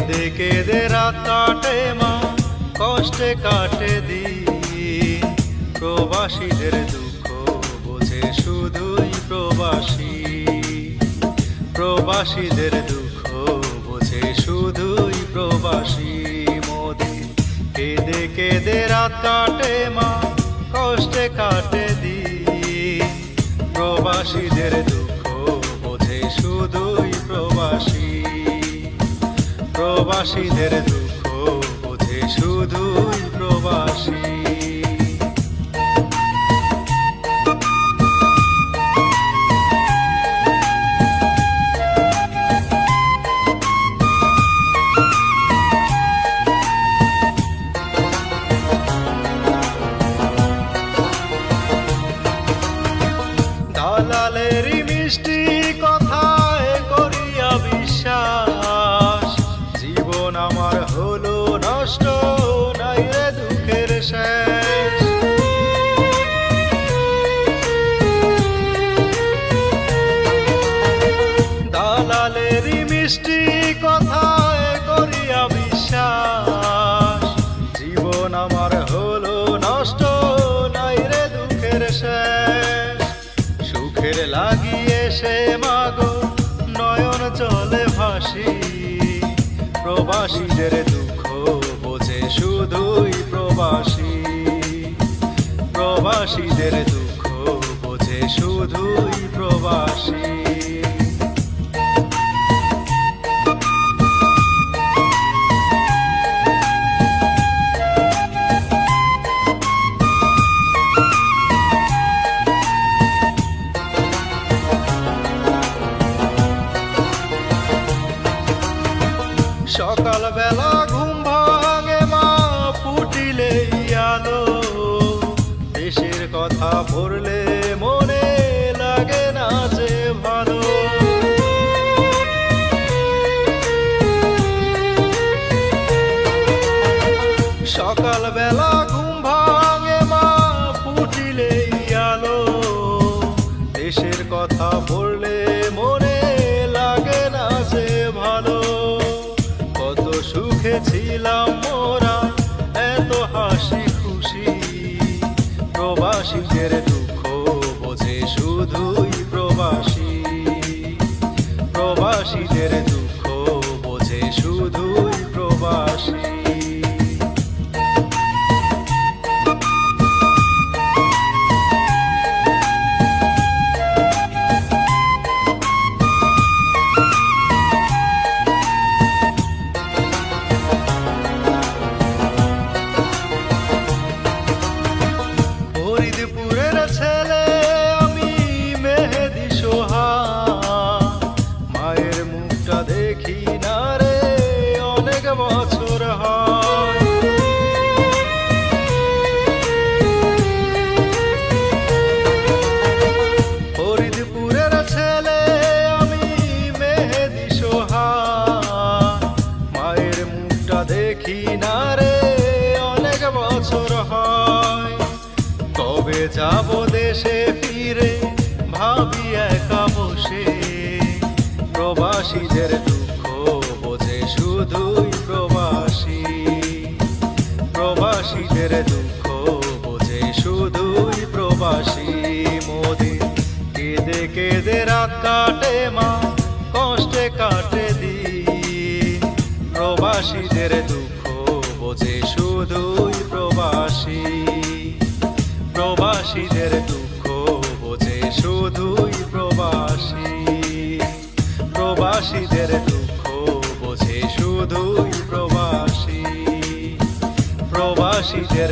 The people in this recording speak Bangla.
কেঁদে কেঁদে রাত কাটে মা, কষ্টে কাটে দিন। প্রবাসীদের দুঃখ বোঝে শুধুই প্রবাসী, প্রবাসীদের দুঃখ বোঝে শুধুই প্রবাসী। মোদের কেঁদে কেঁদে রাত কাটে মা, কষ্টে কাটে দিন। প্রবাসীদের দুঃখ বোঝে শুধুই প্রবাসী, প্রবাসীদের দুঃখ বোঝে শুধুই প্রবাসী। দালালেরই মিষ্টি কথায় করিয়া বিশ্বাস, জীবন আমার হলো নষ্ট, নাই রে দুঃখের শেষ। দালালেরই মিষ্টি কথায় করিয়া বিশ্বাস, জীবন আমার হলো নষ্ট, নাই রে দুঃখের শেষ। সুখের লাগিয়ে সে মাগো নয়ন চলে ভাসি, প্রবাসীদের দুঃখ বোঝে শুধুই প্রবাসী, প্রবাসীদের দুঃখ বোঝে শুধুই প্রবাসী। সকাল বেলা ঘুম ভাঙে মা ফুটিলে আলো, দেশের কথা পড়লে মনে লাগে না যে ভালো। সকাল বেলা ঘুম ভাঙে মা ফুটিলে আলো, দেশের কথা পড়লে মনে লাগে না যে ভালো। কত সুখে ছিলাম মোরা, এত হাসি খুশি, প্রবাসীদের দুঃখ বোঝে শুধুই প্রবাসী, প্রবাসীদের দুঃখ বোঝে শুধুই প্রবাসী। ফরিদপুরের ছেলে আমি মেহেদি সোহাগ, মায়ের মুখটা দেখি না রে অনেক বছর হয়। ফরিদপুরের ছেলে আমি মেহেদি সোহাগ, মায়ের মুখটা দেখি না রে অনেক বছর হয়। কবে যাব দেশে ফিরে ভাবি একা বসে, প্রবাসীদের দুঃখ বোঝে শুধুই প্রবাসী, প্রবাসীদের দুঃখ বোঝে শুধুই প্রবাসী। মোদের কেঁদে কেঁদে রাত কাটে মা, কষ্টে কাটে দিন। প্রবাসীদের দুঃখ বোঝে শুধুই প্রবাসী, প্রবাসীদের দুঃখ বোঝে শুধুই প্রবাসী, প্রবাসীদের দুঃখ বোঝে শুধুই প্রবাসী, প্রবাসীদের